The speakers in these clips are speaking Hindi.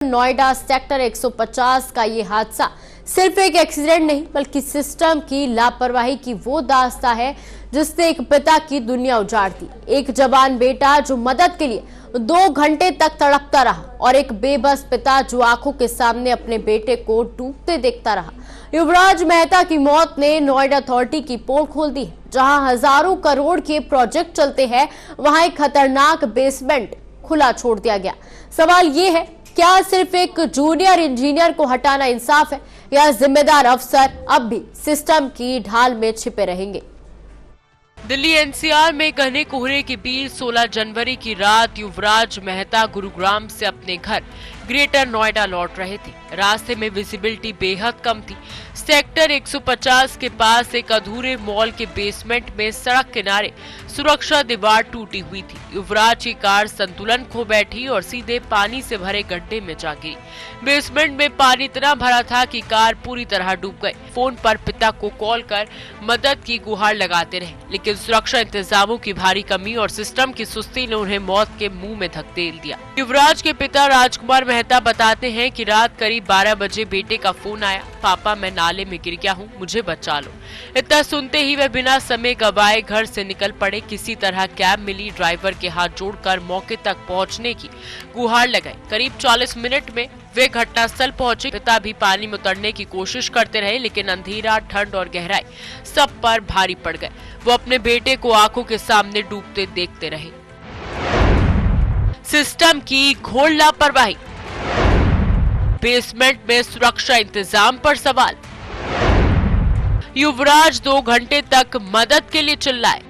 नोएडा सेक्टर 150 का ये हादसा सिर्फ एक एक्सीडेंट नहीं बल्कि सिस्टम की लापरवाही की वो दास्तां है जिसने एक पिता की दुनिया उजाड़ दी। एक जवान बेटा जो मदद के लिए 2 घंटे तक तड़पता रहा और एक बेबस पिता जो आंखों के सामने अपने बेटे को डूबते देखता रहा। युवराज मेहता की मौत ने नोएडा अथॉरिटी की पोल खोल दी है। जहां हजारों करोड़ के प्रोजेक्ट चलते हैं वहां एक खतरनाक बेसमेंट खुला छोड़ दिया गया। सवाल ये है, क्या सिर्फ एक जूनियर इंजीनियर को हटाना इंसाफ है या जिम्मेदार अफसर अब भी सिस्टम की ढाल में छिपे रहेंगे? दिल्ली एनसीआर में घने कोहरे के बीच 16 जनवरी की रात युवराज मेहता गुरुग्राम से अपने घर ग्रेटर नोएडा लौट रहे थे। रास्ते में विजिबिलिटी बेहद कम थी। सेक्टर 150 के पास एक अधूरे मॉल के बेसमेंट में सड़क किनारे सुरक्षा दीवार टूटी हुई थी। युवराज की कार संतुलन खो बैठी और सीधे पानी से भरे गड्ढे में जा गिरी। बेसमेंट में पानी इतना भरा था कि कार पूरी तरह डूब गई। फोन पर पिता को कॉल कर मदद की गुहार लगाते रहे, लेकिन सुरक्षा इंतजामों की भारी कमी और सिस्टम की सुस्ती ने उन्हें मौत के मुंह में धकेल दिया। युवराज के पिता राजकुमार मेहता बताते हैं कि रात करीब 12 बजे बेटे का फोन आया, पापा मैं नाले में गिर गया हूँ, मुझे बचा लो। इतना सुनते ही वे बिना समय गवाए घर से निकल पड़े। किसी तरह कैब मिली, ड्राइवर के हाथ जोड़कर मौके तक पहुँचने की गुहार लगाई। करीब 40 मिनट में वे घटनास्थल पहुंचे। पिता भी पानी में उतरने की कोशिश करते रहे, लेकिन अंधेरा, ठंड और गहराई सब पर भारी पड़ गए। वो अपने बेटे को आंखों के सामने डूबते देखते रहे। सिस्टम की घोर लापरवाही, बेसमेंट में सुरक्षा इंतजाम पर सवाल। युवराज 2 घंटे तक मदद के लिए चिल्लाए,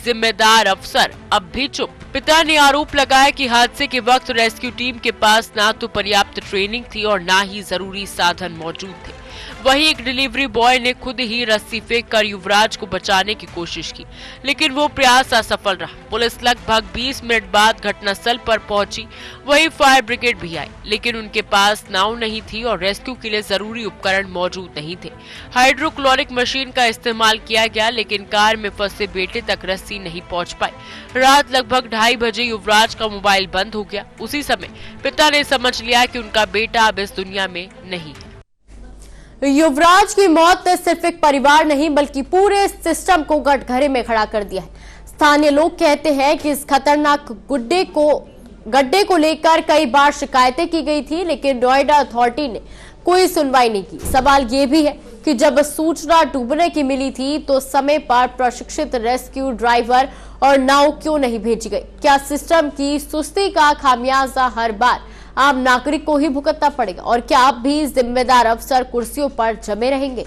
जिम्मेदार अफसर अब भी चुप। पिता ने आरोप लगाया कि हादसे के वक्त रेस्क्यू टीम के पास ना तो पर्याप्त ट्रेनिंग थी और ना ही जरूरी साधन मौजूद थे। वहीं एक डिलीवरी बॉय ने खुद ही रस्सी फेंक कर युवराज को बचाने की कोशिश की, लेकिन वो प्रयास असफल रहा। पुलिस लगभग 20 मिनट बाद घटनास्थल पर पहुंची। वहीं फायर ब्रिगेड भी आई, लेकिन उनके पास नाव नहीं थी और रेस्क्यू के लिए जरूरी उपकरण मौजूद नहीं थे। हाइड्रोक्लोरिक मशीन का इस्तेमाल किया गया, लेकिन कार में फंसे बेटे तक रस्सी नहीं पहुंच पाई। रात लगभग 2:30 बजे युवराज का मोबाइल बंद हो गया। उसी समय पिता ने समझ लिया कि उनका बेटा अब इस दुनिया में नहीं है। युवराज की मौत ने सिर्फ एक परिवार नहीं बल्कि पूरे सिस्टम को कटघरे में खड़ा कर दिया है। स्थानीय लोग कहते हैं कि इस खतरनाक गड्ढे को लेकर कई बार शिकायतें की गई थी, लेकिन नोएडा अथॉरिटी ने कोई सुनवाई नहीं की। सवाल ये भी है कि जब सूचना डूबने की मिली थी तो समय पर प्रशिक्षित रेस्क्यू ड्राइवर और नाव क्यों नहीं भेजी गई? क्या सिस्टम की सुस्ती का खामियाजा हर बार आम नागरिक को ही भुगतना पड़ेगा और क्या अब भी जिम्मेदार अफसर कुर्सियों पर जमे रहेंगे?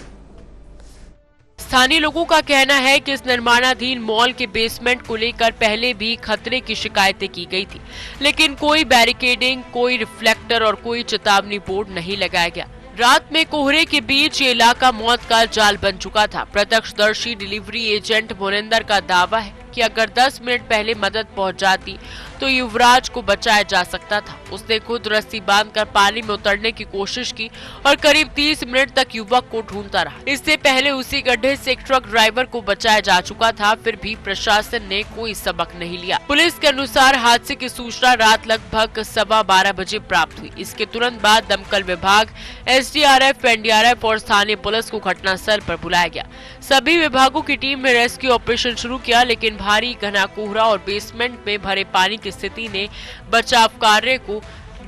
स्थानीय लोगों का कहना है कि इस निर्माणाधीन मॉल के बेसमेंट को लेकर पहले भी खतरे की शिकायतें की गई थी, लेकिन कोई बैरिकेडिंग, कोई रिफ्लेक्टर और कोई चेतावनी बोर्ड नहीं लगाया गया। रात में कोहरे के बीच ये इलाका मौत का जाल बन चुका था। प्रत्यक्षदर्शी डिलीवरी एजेंट मोनिंदर का दावा है कि अगर 10 मिनट पहले मदद पहुंच जाती तो युवराज को बचाया जा सकता था। उसने खुद रस्सी बांधकर पानी में उतरने की कोशिश की और करीब 30 मिनट तक युवक को ढूंढता रहा। इससे पहले उसी गड्ढे से एक ट्रक ड्राइवर को बचाया जा चुका था, फिर भी प्रशासन ने कोई सबक नहीं लिया। पुलिस के अनुसार हादसे की सूचना रात लगभग 12:15 बजे प्राप्त हुई। इसके तुरंत बाद दमकल विभाग, एसडीआरएफ, एनडीआरएफ और स्थानीय पुलिस को घटनास्थल पर बुलाया गया। सभी विभागों की टीम ने रेस्क्यू ऑपरेशन शुरू किया, लेकिन भारी घना कोहरा और बेसमेंट में भरे पानी की स्थिति ने बचाव कार्य को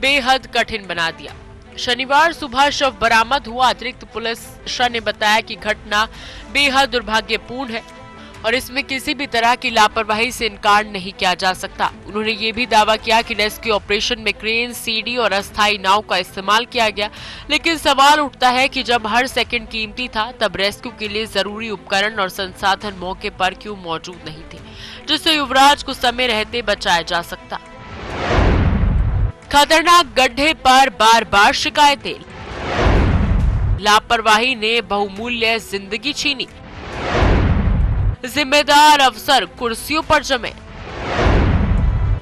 बेहद कठिन बना दिया। शनिवार सुबह शव बरामद हुआ। अतिरिक्त पुलिस ने बताया कि घटना बेहद दुर्भाग्यपूर्ण है और इसमें किसी भी तरह की लापरवाही से इनकार नहीं किया जा सकता। उन्होंने ये भी दावा किया कि रेस्क्यू ऑपरेशन में क्रेन, सीडी और अस्थायी नाव का इस्तेमाल किया गया, लेकिन सवाल उठता है कि जब हर सेकंड कीमती था तब रेस्क्यू के लिए जरूरी उपकरण और संसाधन मौके पर क्यों मौजूद नहीं थे, जिससे युवराज को समय रहते बचाया जा सकता। खतरनाक गड्ढे पर बार बार शिकायतें, लापरवाही ने बहुमूल्य जिंदगी छीनी, जिम्मेदार अफसर कुर्सियों पर जमे,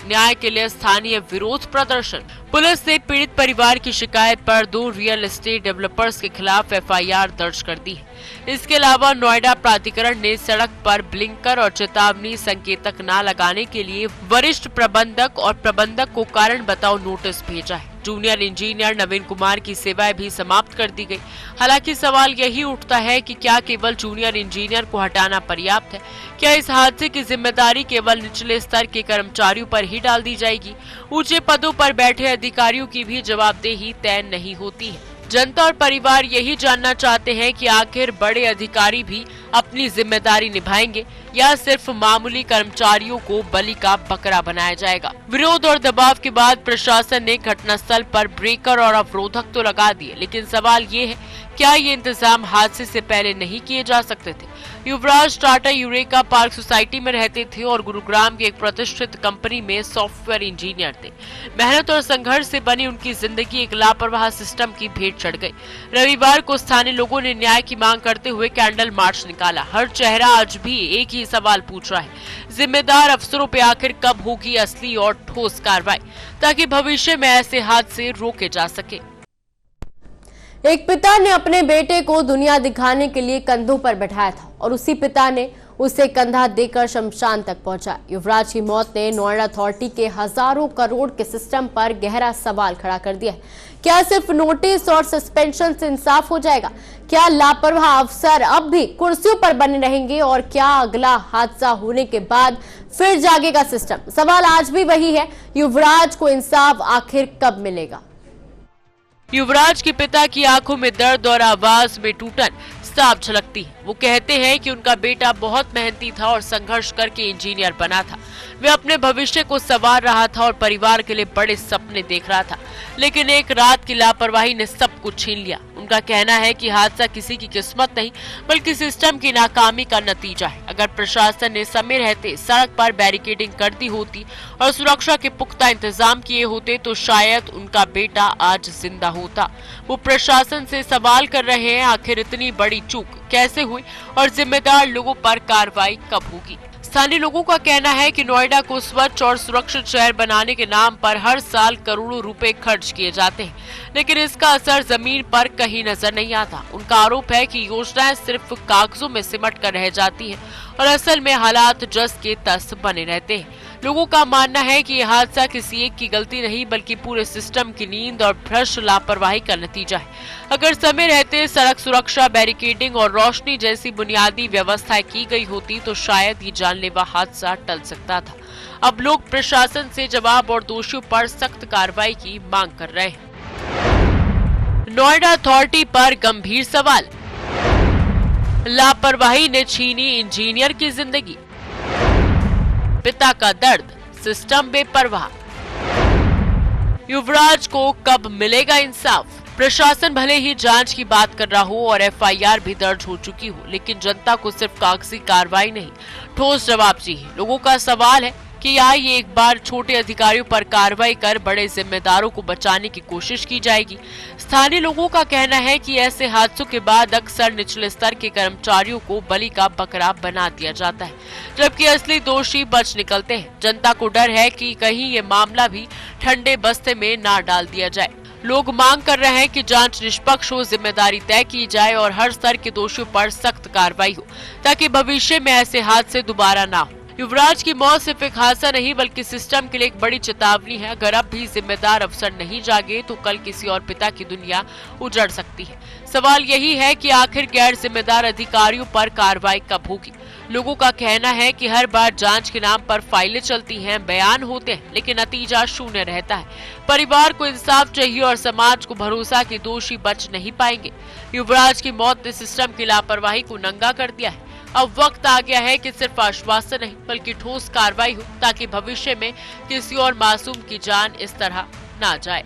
न्याय के लिए स्थानीय विरोध प्रदर्शन। पुलिस ने पीड़ित परिवार की शिकायत पर 2 रियल एस्टेट डेवलपर्स के खिलाफ एफआईआर दर्ज कर दी है। इसके अलावा नोएडा प्राधिकरण ने सड़क पर ब्लिंकर और चेतावनी संकेतक न लगाने के लिए वरिष्ठ प्रबंधक और प्रबंधक को कारण बताओ नोटिस भेजा है। जूनियर इंजीनियर नवीन कुमार की सेवाएं भी समाप्त कर दी गई। हालांकि सवाल यही उठता है कि क्या केवल जूनियर इंजीनियर को हटाना पर्याप्त है? क्या इस हादसे की जिम्मेदारी केवल निचले स्तर के कर्मचारियों पर ही डाल दी जाएगी? ऊंचे पदों पर बैठे अधिकारियों की भी जवाबदेही तय नहीं होती है। जनता और परिवार यही जानना चाहते हैं कि आखिर बड़े अधिकारी भी अपनी जिम्मेदारी निभाएंगे या सिर्फ मामूली कर्मचारियों को बलि का बकरा बनाया जाएगा। विरोध और दबाव के बाद प्रशासन ने घटनास्थल पर ब्रेकर और अवरोधक तो लगा दिए, लेकिन सवाल ये है, क्या ये इंतजाम हादसे से पहले नहीं किए जा सकते थे? युवराज टाटा यूरेका पार्क सोसाइटी में रहते थे और गुरुग्राम की एक प्रतिष्ठित कंपनी में सॉफ्टवेयर इंजीनियर थे। मेहनत और संघर्ष से बनी उनकी जिंदगी एक लापरवाह सिस्टम की भेंट चढ़ गई। रविवार को स्थानीय लोगों ने न्याय की मांग करते हुए कैंडल मार्च निकाला। हर चेहरा आज भी एक ही सवाल पूछ रहा है, जिम्मेदार अफसरों पे आखिर कब होगी असली और ठोस कार्रवाई, ताकि भविष्य में ऐसे हादसे रोके जा सके। एक पिता ने अपने बेटे को दुनिया दिखाने के लिए कंधों पर बैठाया था और उसी पिता ने उसे कंधा देकर शमशान तक पहुंचा। युवराज की मौत ने नोएडा अथॉरिटी के हजारों करोड़ के सिस्टम पर गहरा सवाल खड़ा कर दिया है। क्या सिर्फ नोटिस और सस्पेंशन से इंसाफ हो जाएगा? क्या लापरवाह अफसर अब भी कुर्सियों पर बने रहेंगे? और क्या अगला हादसा होने के बाद फिर जागेगा सिस्टम? सवाल आज भी वही है, युवराज को इंसाफ आखिर कब मिलेगा? युवराज के पिता की आंखों में दर्द और आवाज में टूटन साफ झलकती है। वो कहते हैं कि उनका बेटा बहुत मेहनती था और संघर्ष करके इंजीनियर बना था। वे अपने भविष्य को संवार रहा था और परिवार के लिए बड़े सपने देख रहा था, लेकिन एक रात की लापरवाही ने सब कुछ छीन लिया। उनका कहना है कि हादसा किसी की किस्मत नहीं बल्कि सिस्टम की नाकामी का नतीजा है। अगर प्रशासन ने समय रहते सड़क पर बैरिकेडिंग कर दी होती और सुरक्षा के पुख्ता इंतजाम किए होते तो शायद उनका बेटा आज जिंदा होता। वो प्रशासन से सवाल कर रहे हैं, आखिर इतनी बड़ी चूक कैसे हुई और जिम्मेदार लोगों पर कार्रवाई कब होगी? स्थानीय लोगों का कहना है कि नोएडा को स्वच्छ और सुरक्षित शहर बनाने के नाम पर हर साल करोड़ों रुपए खर्च किए जाते हैं, लेकिन इसका असर जमीन पर कहीं नजर नहीं आता। उनका आरोप है कि योजनाएं सिर्फ कागजों में सिमट कर रह जाती हैं और असल में हालात जस के तस बने रहते हैं। लोगों का मानना है कि यह हादसा किसी एक की गलती नहीं बल्कि पूरे सिस्टम की नींद और भ्रष्ट लापरवाही का नतीजा है। अगर समय रहते सड़क सुरक्षा, बैरिकेडिंग और रोशनी जैसी बुनियादी व्यवस्थाएं की गई होती तो शायद ये जानलेवा हादसा टल सकता था। अब लोग प्रशासन से जवाब और दोषियों पर सख्त कार्रवाई की मांग कर रहे हैं। नोएडा अथॉरिटी पर गंभीर सवाल, लापरवाही ने छीनी इंजीनियर की जिंदगी, पिता का दर्द, सिस्टम बेपरवाह, युवराज को कब मिलेगा इंसाफ? प्रशासन भले ही जांच की बात कर रहा हो और एफआईआर भी दर्ज हो चुकी हो, लेकिन जनता को सिर्फ कागजी कार्रवाई नहीं, ठोस जवाब चाहिए। लोगों का सवाल है कि या ये एक बार छोटे अधिकारियों पर कार्रवाई कर बड़े जिम्मेदारों को बचाने की कोशिश की जाएगी। स्थानीय लोगों का कहना है कि ऐसे हादसों के बाद अक्सर निचले स्तर के कर्मचारियों को बलि का बकरा बना दिया जाता है, जबकि असली दोषी बच निकलते हैं। जनता को डर है कि कहीं ये मामला भी ठंडे बस्ते में ना डाल दिया जाए। लोग मांग कर रहे हैं कि जांच निष्पक्ष हो, जिम्मेदारी तय की जाए और हर स्तर के दोषियों पर सख्त कार्रवाई हो, ताकि भविष्य में ऐसे हादसे दोबारा ना हो। युवराज की मौत सिर्फ एक हादसा नहीं बल्कि सिस्टम के लिए एक बड़ी चेतावनी है। अगर अब भी जिम्मेदार अफसर नहीं जागे तो कल किसी और पिता की दुनिया उजड़ सकती है। सवाल यही है कि आखिर गैर जिम्मेदार अधिकारियों पर कार्रवाई कब होगी? लोगों का कहना है कि हर बार जांच के नाम पर फाइलें चलती हैं, बयान होते हैं, लेकिन नतीजा शून्य रहता है। परिवार को इंसाफ चाहिए और समाज को भरोसा कि दोषी बच नहीं पाएंगे। युवराज की मौत ने सिस्टम की लापरवाही को नंगा कर दिया है। अब वक्त आ गया है कि सिर्फ आश्वासन नहीं बल्कि ठोस कार्रवाई हो, ताकि भविष्य में किसी और मासूम की जान इस तरह ना जाए।